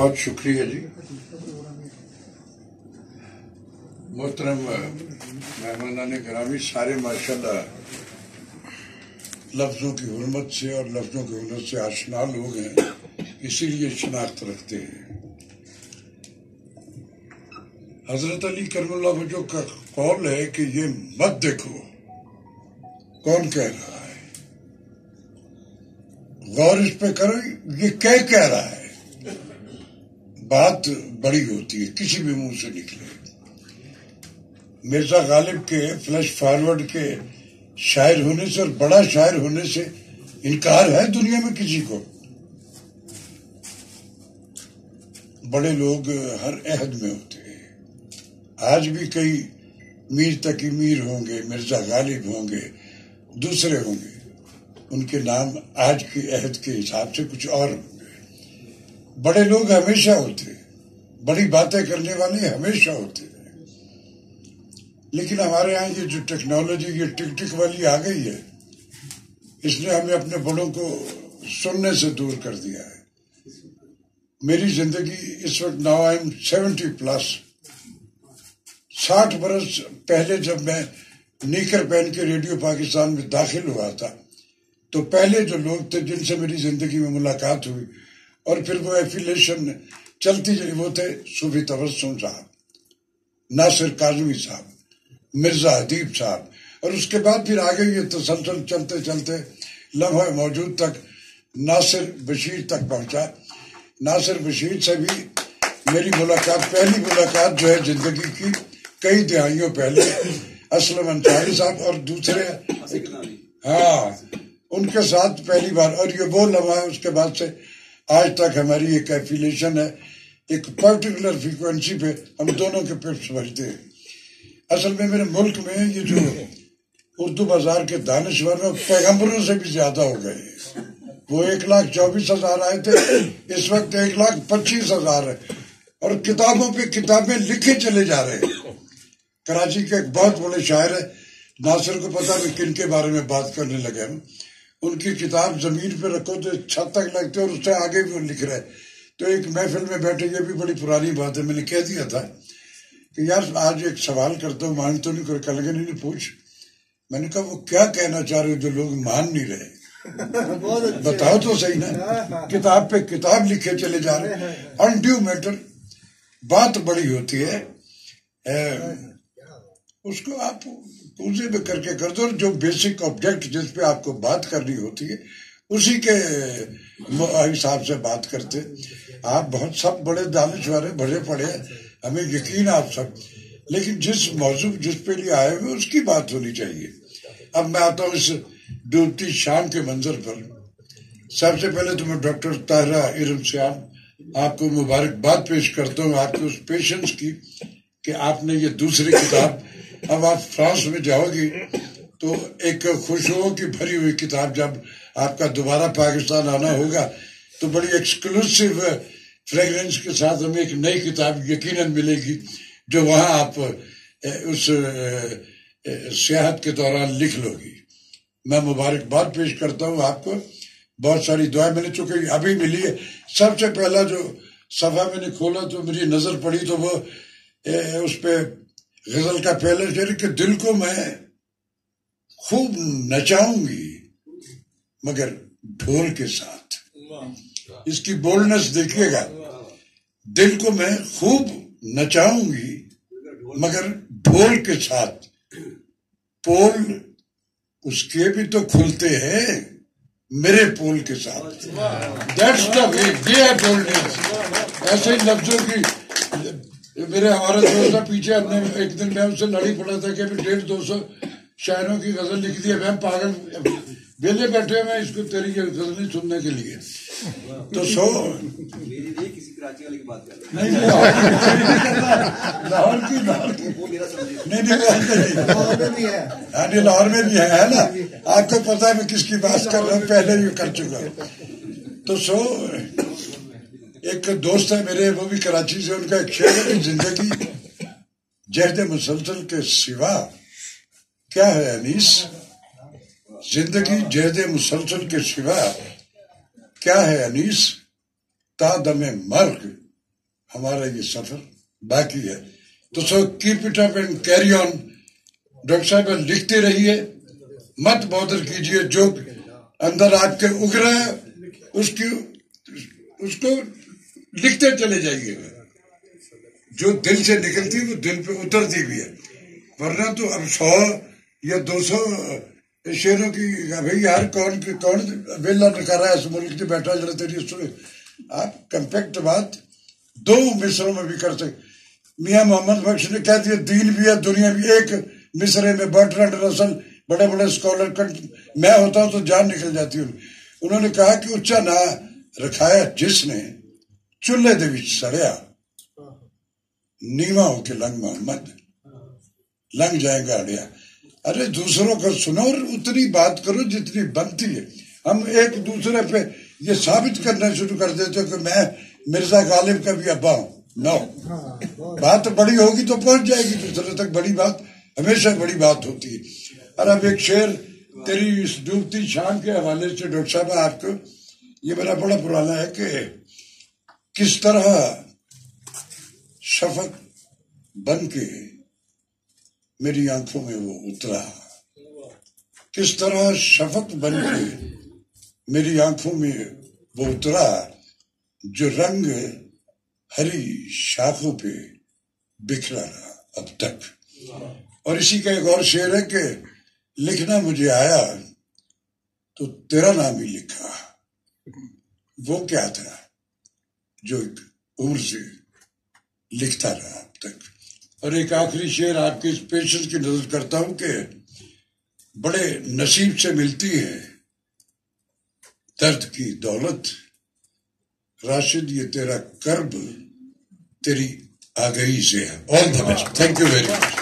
بہت شکریہ جی. محترم مہمانان گرامی، سارے ماشاءاللہ لفظوں کی حرمت سے اور لفظوں کی حرمت سے آشنا لوگ ہیں، اسی لیے شناخت رکھتے ہیں. حضرت علی کرم اللہ وجہ کا قول ہے کہ یہ مت دیکھو کون کہہ رہا ہے، غور اس پہ کرو یہ کہہ رہا ہے. بات بڑی ہوتی ہے کسی بھی منہ سے نکلے. مرزا غالب کے فلیش فارورڈ کے شاعر ہونے سے اور بڑا شاعر ہونے سے انکار ہے دنیا میں کسی کو؟ بڑے لوگ ہر عہد میں ہوتے ہیں. آج بھی کئی میر تقی میر ہوں گے، مرزا غالب ہوں گے، دوسرے ہوں گے، ان کے نام آج کے عہد کے حساب سے کچھ اور ہوں گے. بڑے لوگ ہمیشہ ہوتے ہیں، بڑی باتیں کرنے والے ہمیشہ ہوتے ہیں. لیکن ہمارے ہاں یہ جو ٹیکنالوجی یہ ٹک ٹک والی آ گئی ہے، اس نے ہمیں اپنے بڑوں کو سننے سے دور کر دیا ہے. میری زندگی اس وقت ناؤ آئی ایم 70+. 60 برس پہلے جب میں نیکر پہن کے ریڈیو پاکستان میں داخل ہوا تھا تو پہلے جو لوگ تھے جن سے میری زندگی میں ملاقات ہوئی اور پھر وہ ایفیلیشن چلتی جائے، وہ تھے صوفی تبسم صاحب، ناصر کاظمی صاحب، مرزا ادیب صاحب، اور اس کے بعد پھر آگے یہ تسلسل چلتے چلتے لمحہ موجود تک ناصر بشیر تک پہنچا. ناصر بشیر سے بھی میری ملاقات، پہلی ملاقات جو ہے زندگی کی کئی دہائیوں پہلے، اسلم انصاری صاحب اور دوسرے، ہاں ان کے ساتھ پہلی بار. اور یہ وہ لمحہ ہے، اس کے بعد سے آج تک ہماری ایک ایفیلیشن ہے، ایک پرٹیکولر فریکوینسی پہ ہم دونوں کے پپس بجتے ہیں. اصل میں میرے ملک میں یہ جو اردو بازار کے دانشور ہیں پیغمبروں سے بھی زیادہ ہو گئے. وہ 1,24,000 آئے تھے، اس وقت 1,25,000 ہے، اور کتابوں پہ کتابیں لکھے چلے جا رہے ہیں. کراچی کے ایک بہت بڑے شاعر ہے، ناصر کو پتا بھی کن کے بارے میں بات کرنے لگے ہم. ان کی کتاب زمین پہ رکھو تو چھت تک لگتے اور اس سے آگے بھی وہ لکھ رہے. تو ایک محفل میں بیٹھے، یہ بھی بڑی پرانی بات ہے، میں نے کہہ دیا تھا کہ یار آج ایک سوال کرتا ہوں، مان تو نہیں کر کے لگے نہیں پوچھ. میں نے کہا وہ کیا کہنا چاہ رہے ہو جو لوگ مان نہیں رہے؟ بتاؤ تو صحیح نا. کتاب پہ کتاب لکھے چلے جا رہے، انڈیو میٹر. بات بڑی ہوتی ہے، اس کو آپ پوزے میں کر کے کر دو. جو بیسک آبجیکٹ جس پہ آپ کو بات کرنی ہوتی ہے اسی کے حساب سے بات کرتے. آپ بہت سب بڑے دانشور ہیں، بڑے پڑے ہیں، ہمیں یقین آپ سب، لیکن جس موضوع جس پہ لیے آئے ہوئے اس کی بات ہونی چاہیے. اب میں آتا ہوں اس ڈوبتی شام کے منظر پر. سب سے پہلے تو میں ڈاکٹر طاہرہ ارم صاحب آپ کو مبارکباد پیش کرتا ہوں آپ کے اس پیشنس کی کہ آپ نے یہ دوسری کتاب، اب آپ فرانس میں جاؤ گی تو ایک خوشبو کی بھری ہوئی کتاب، جب آپ کا دوبارہ پاکستان آنا ہوگا تو بڑی ایکسکلوسیو فریگرنس کے ساتھ ہمیں ایک نئی کتاب یقیناً ملے گی جو وہاں آپ اس سیاحت کے دوران لکھ لو گی. میں مبارکباد پیش کرتا ہوں آپ کو. بہت ساری دعائیں میں نے چونکہ ابھی ملی ہے. سب سے پہلا جو صفحہ میں نے کھولا تو میری نظر پڑی تو وہ اس پہ غزل کا پہلا شعر کہ دل کو میں خوب نچاؤں گی مگر ڈھول کے ساتھ. اس کی بولڈنس دیکھیے گا، دل کو میں خوب نچاؤں گی مگر ڈھول کے ساتھ. پول اس کے بھی تو کھلتے ہیں میرے پول کے ساتھ. دیٹس دا وے، یہ ہے بولڈنس. ایسے ہی لفظوں کی میرے ہمارے دوست پیچھے ہم نے ایک دن میں اس سے لڑی پڑا تھا کہ 150-200 شاعروں کی غزل لکھ دی ہے. میں پاگل ویلے بیٹھے میں اس کو تیری غزلیں سننے کے لیے. تو کسی کراچی والے کی بات کر رہے نہیں لاہور کی نہیں لاہور میں بھی ہے نا. آپ کو پتا ہے میں کس کی بات کر رہا ہوں، پہلے بھی کر چکا ہوں. تو ایک دوست ہے میرے، وہ بھی کراچی سے، ان کا ایک شعر ہے کہ زندگی جہد مسلسل کے سوا کیا ہے انیس. زندگی جہد مسلسل کے سوا کیا ہے انیس، تا دم مرگ ہمارا یہ سفر باقی ہے. تو so keep it up and carry on. Doctor صاحب لکھتے رہیے, مت بودر کیجیے, جو اندر آپ کے اگ رہا ہے اس کو لکھتے چلے جائیے. جو دل سے نکلتی وہ دل پہ اترتی بھی ہے, ورنہ تو اب 100 یا 200 شعروں کی بھائی یار کون ویلا نکال رہا ہے اس ملک سے بیٹھا جڑا تیری سنے. آپ کمپیکٹ بات 2 مصروں میں بھی کر سکتے. میاں محمد بخش نے کہہ دیا دین بھی ہے دنیا بھی ایک مصرے میں. برٹرینڈ رسل بڑے بڑے اسکالر, میں ہوتا ہوں تو جان نکل جاتی ہوں. انہوں نے کہا کہ اچا نہ رکھایا جس نے چولہے دے وچ سڑیا, نیواں ہو کے لنگ محمد لنگ جائے گا اڑیا. ارے دوسروں کا سنو اور اتنی بات کرو جتنی بنتی ہے. ہم ایک دوسرے پہ یہ ثابت کرنا شروع کر دیتے کہ میں مرزا غالب کا بھی ابا ہوں. نو, بات بڑی ہوگی تو پہنچ جائے گی دوسرے تک. بڑی بات ہمیشہ بڑی بات ہوتی ہے. اور اب ایک شعر تیری اس ڈوبتی شام کے حوالے سے ڈاکٹر صاحب آپ کو, یہ میرا بڑا پرانا ہے کہ کس طرح شفق بن کے میری آنکھوں میں وہ اترا, کس طرح شفق بن کے میری آنکھوں میں وہ اترا, جو رنگ ہری شاخوں پہ بکھرا رہا اب تک. اور اسی کا ایک اور شعر ہے کہ لکھنا مجھے آیا تو تیرا نام ہی لکھا, وہ کیا تھا جو ایک عمر سے لکھتا رہا اب تک. اور ایک آخری شعر آپ کے اس پیشنس کی نظر کرتا ہوں کہ بڑے نصیب سے ملتی ہے درد کی دولت, راشد یہ تیرا کرب تیری آگہی سے ہے. All the best. Thank you very much.